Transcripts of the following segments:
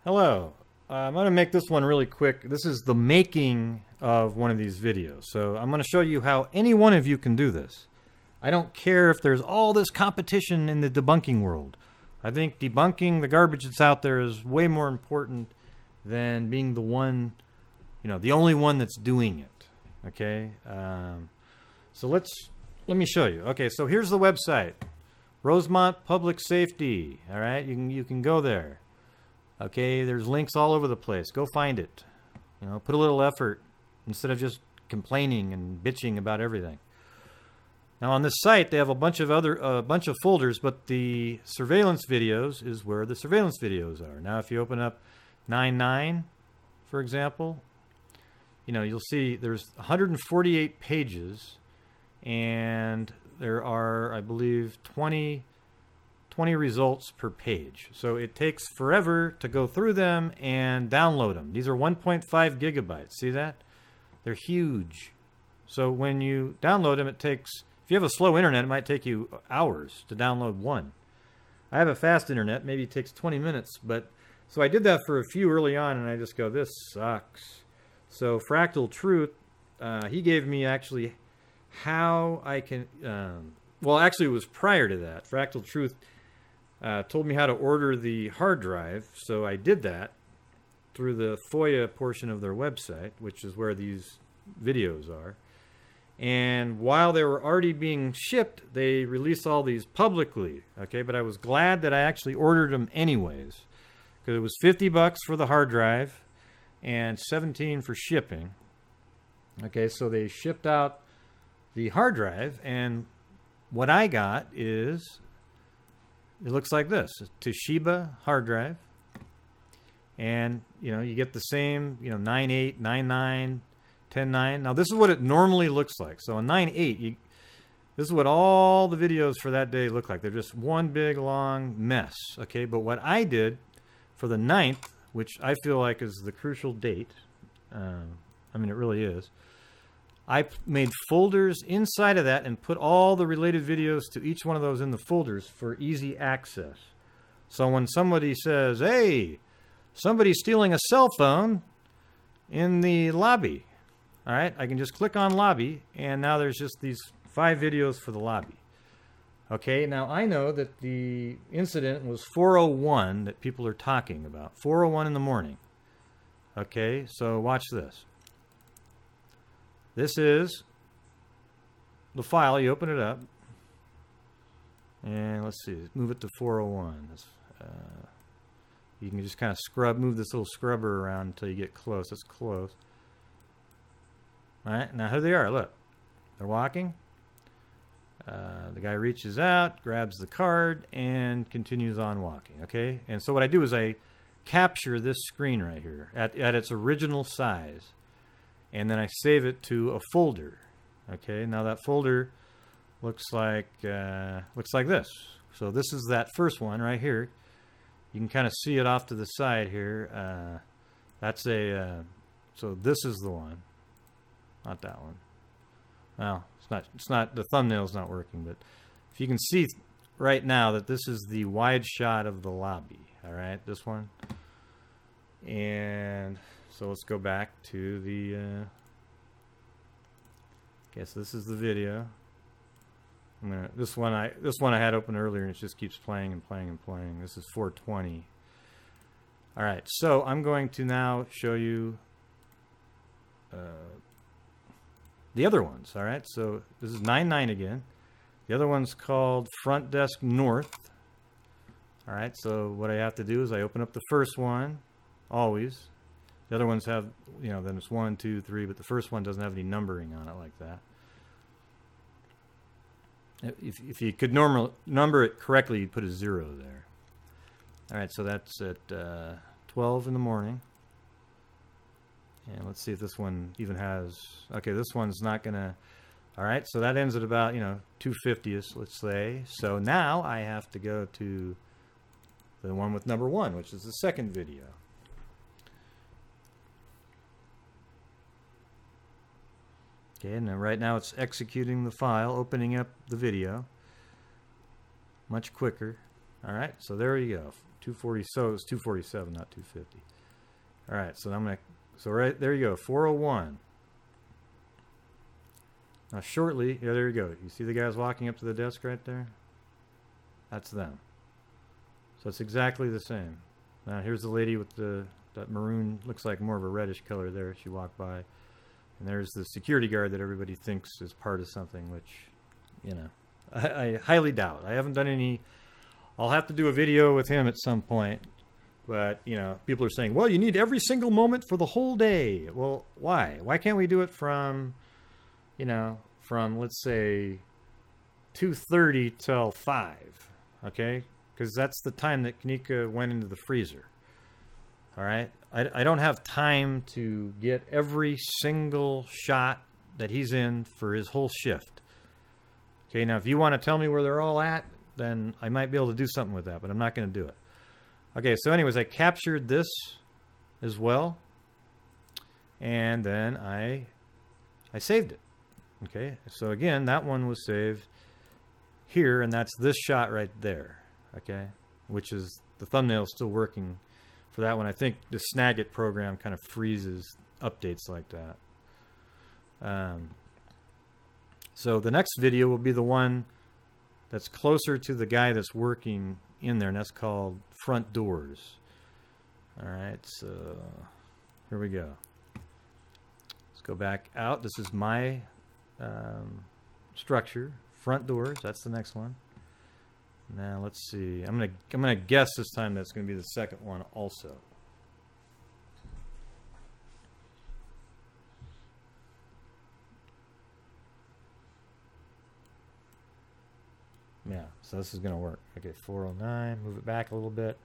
Hello. I'm going to make this one really quick. This is the making of one of these videos. So I'm going to show you how any one of you can do this. I don't care if there's all this competition in the debunking world. I think debunking the garbage that's out there is way more important than being the one, the only one that's doing it. Okay? So let me show you. Okay, so here's the website. Rosemont Public Safety. All right, you can go there. Okay, there's links all over the place. Go find it. Put a little effort instead of just complaining and bitching about everything. Now on this site, they have a bunch of folders, but the surveillance videos is where the surveillance videos are. Now, if you open up 99, for example, you'll see there's 148 pages, and there are, I believe, 20 results per page. So it takes forever to go through them and download them. These are 1.5 gigabytes. See that? They're huge. So when you download them, if you have a slow internet, it might take you hours to download one. I have a fast internet. Maybe it takes 20 minutes. So I did that for a few early on, and I just go, this sucks. So Fractal Truth, he gave me actually how I can... well, actually, it was prior to that. Fractal Truth told me how to order the hard drive, so I did that through the FOIA portion of their website, which is where these videos are. And while they were already being shipped, they released all these publicly. Okay, but I was glad that I actually ordered them anyways, because it was $50 for the hard drive and $17 for shipping. Okay, so they shipped out the hard drive, and what I got is, it looks like this, a Toshiba hard drive. And, you get the same, 9.8, 9.9, 10.9. Now, this is what it normally looks like. So, a 9.8, this is what all the videos for that day look like. They're just one big, long mess, okay? But what I did for the 9th, which I feel like is the crucial date, it really is, I made folders inside of that and put all the related videos to each one of those in the folders for easy access. So when somebody says, hey, somebody's stealing a cell phone in the lobby, all right, I can just click on lobby, and now there's just these 5 videos for the lobby. Okay, now I know that the incident was 4:01 that people are talking about, 4:01 in the morning. Okay, so watch this. This is the file. You open it up, and let's see, move it to 4:01. You can just kind of move this little scrubber around until you get close. It's close. All right, now here they are. Look, they're walking. The guy reaches out, grabs the card, and continues on walking. Okay, and so what I do is I capture this screen right here at its original size. And then I save it to a folder. Okay, now that folder looks like this. So this is that first one right here. You can kind of see it off to the side here. So this is the one, not that one. Well, it's not. The thumbnail's not working, but if you can see right now that this is the wide shot of the lobby. All right, this one. And so let's go back to the, okay, so this is the video. This one I had open earlier, and it just keeps playing and playing and playing. This is 420. All right, so I'm going to now show you the other ones. All right, so this is 9.9 again. The other one's called Front Desk North. All right, so what I have to do is I open up the first one, always. The other ones have, then it's 1, 2, 3, but the first one doesn't have any numbering on it like that. If you could number it correctly, you'd put a 0 there. All right, so that's at 12 in the morning. And let's see if this one even has, okay, this one's not going to, all right, so that ends at about, 2/50th, let's say. So now I have to go to the one with number 1, which is the second video. Okay, and right now it's executing the file, opening up the video. Much quicker. All right, so there you go. 240. So it's 247, not 250. All right, so I'm gonna. So right there you go. 401. Now shortly, yeah, there you go. You see the guys walking up to the desk right there? That's them. So it's exactly the same. Now here's the lady with that maroon, looks like more of a reddish color there. She walked by. And there's the security guard that everybody thinks is part of something, which, you know, I highly doubt. I haven't done any. I'll have to do a video with him at some point. But, you know, people are saying, well, you need every single moment for the whole day. Well, why? Why can't we do it from, you know, from, let's say, 2:30 till 5, okay? Because that's the time that Kenneka went into the freezer. All right? I don't have time to get every single shot that he's in for his whole shift. Okay, now if you want to tell me where they're all at, then I might be able to do something with that, but I'm not going to do it. Okay, so anyways, I captured this as well, and then I saved it. Okay, so again, that one was saved here, and that's this shot right there. Okay, which is the thumbnail is still working for that one. I think the Snagit program kind of freezes updates like that. So the next video will be the one that's closer to the guy that's working in there, and that's called Front Doors. All right, so here we go. Let's go back out. This is my structure, Front Doors. That's the next one. Now let's see. I'm gonna guess this time that's gonna be the second one also. Yeah, so this is gonna work. Okay, 409. Move it back a little bit.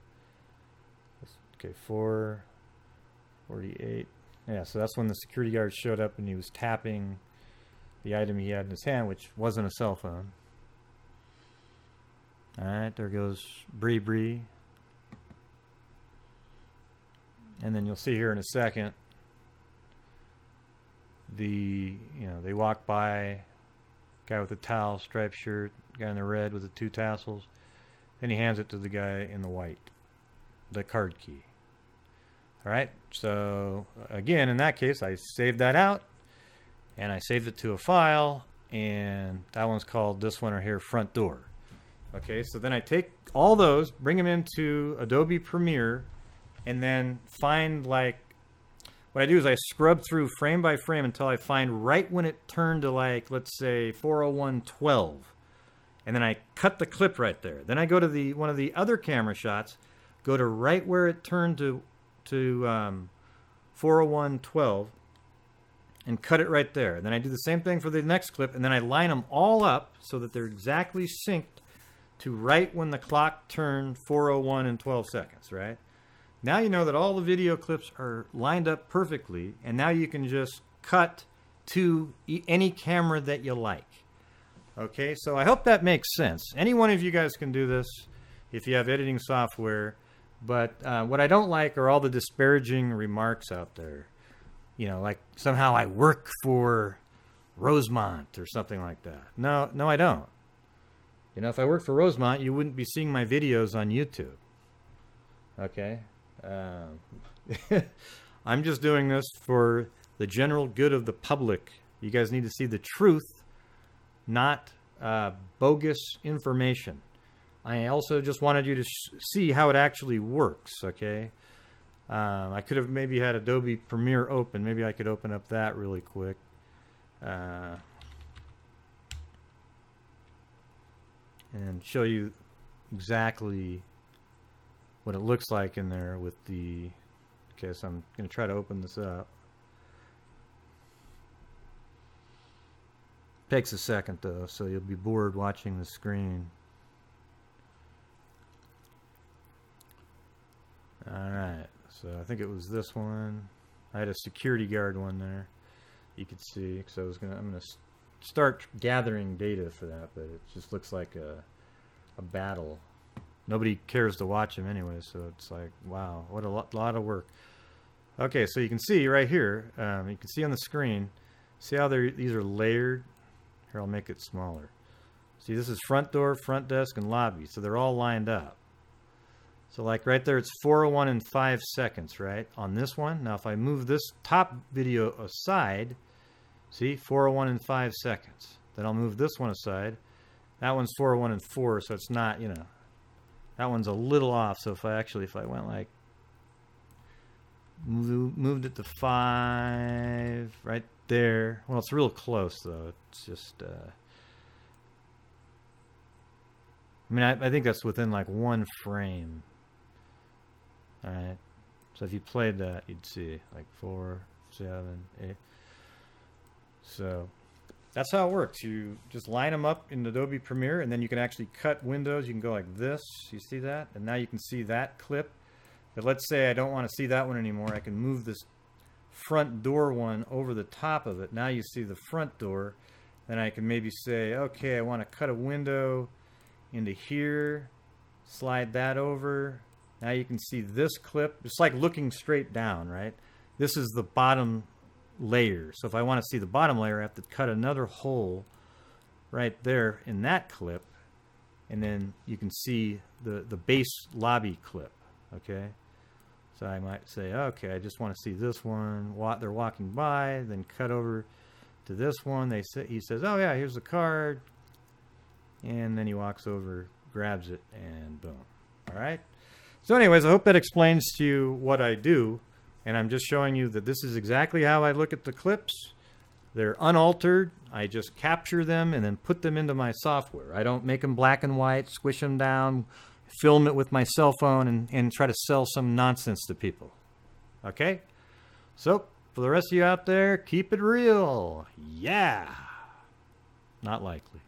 Okay, 448. Yeah, so that's when the security guard showed up and he was tapping the item he had in his hand, which wasn't a cell phone. All right, there goes Bree Bree. And then you'll see here in a second, they walk by, guy with the towel, striped shirt, guy in the red with the 2 tassels. Then he hands it to the guy in the white, the card key. All right, so again, in that case, I saved that out, and I saved it to a file, and that one's called, this one right here, Front Door. Okay, so then I take all those, bring them into Adobe Premiere, and then find, like, what I do is I scrub through frame by frame until I find right when it turned to, like, let's say 401:12. And then I cut the clip right there. Then I go to one of the other camera shots, go to right where it turned to 401:12, and cut it right there. Then I do the same thing for the next clip, and then I line them all up so that they're exactly synced to right when the clock turned 4:01 and 12 seconds, right? Now you know that all the video clips are lined up perfectly, and now you can just cut to any camera that you like. Okay, so I hope that makes sense. Any one of you guys can do this if you have editing software, but what I don't like are all the disparaging remarks out there. You know, like somehow I work for Rosemont or something like that. No, I don't. You know, if I worked for Rosemont, you wouldn't be seeing my videos on YouTube. Okay? I'm just doing this for the general good of the public. You guys need to see the truth, not bogus information. I also just wanted you to see how it actually works, okay? I could have maybe had Adobe Premiere open. Maybe I could open up that really quick. And show you exactly what it looks like in there with the... Okay, so I'm going to try to open this up. Takes a second though, so you'll be bored watching the screen. Alright, so I think it was this one. I had a security guard one there. You could see, because I'm gonna start gathering data for that, but it just looks like a battle. Nobody cares to watch them anyway, so it's like, wow, what a lot of work. Okay, so you can see right here, you can see on the screen, see how these are layered? Here, I'll make it smaller. See, this is front door, front desk, and lobby, so they're all lined up. So like right there, it's 4:01 and 5 seconds, right? On this one. Now if I move this top video aside, see, 4:01 and 5 seconds. Then I'll move this one aside. That one's 4:01 and 4, so it's not, you know, that one's a little off. So if I went like, moved it to 5, right there. Well, it's real close though. It's just, I mean, I think that's within like 1 frame. All right. So if you played that, you'd see like 4, 7, 8. So that's how it works. You just line them up in Adobe Premiere, and then you can actually cut windows. You can go like this. You see that? And now you can see that clip. But let's say I don't want to see that one anymore. I can move this front door one over the top of it. Now you see the front door. Then I can maybe say, okay, I want to cut a window into here. Slide that over. Now you can see this clip. It's like looking straight down, right? This is the bottom layer. So if I want to see the bottom layer, I have to cut another hole right there in that clip. And then you can see the base lobby clip, okay? So I might say, okay, I just want to see this one. They're walking by, then cut over to this one. He says, oh yeah, here's the card. And then he walks over, grabs it, and boom. All right? So anyways, I hope that explains to you what I do. And I'm just showing you that this is exactly how I look at the clips. They're unaltered. I just capture them and then put them into my software. I don't make them black and white, squish them down, film it with my cell phone, and try to sell some nonsense to people. Okay? So, for the rest of you out there, keep it real. Yeah. Not likely.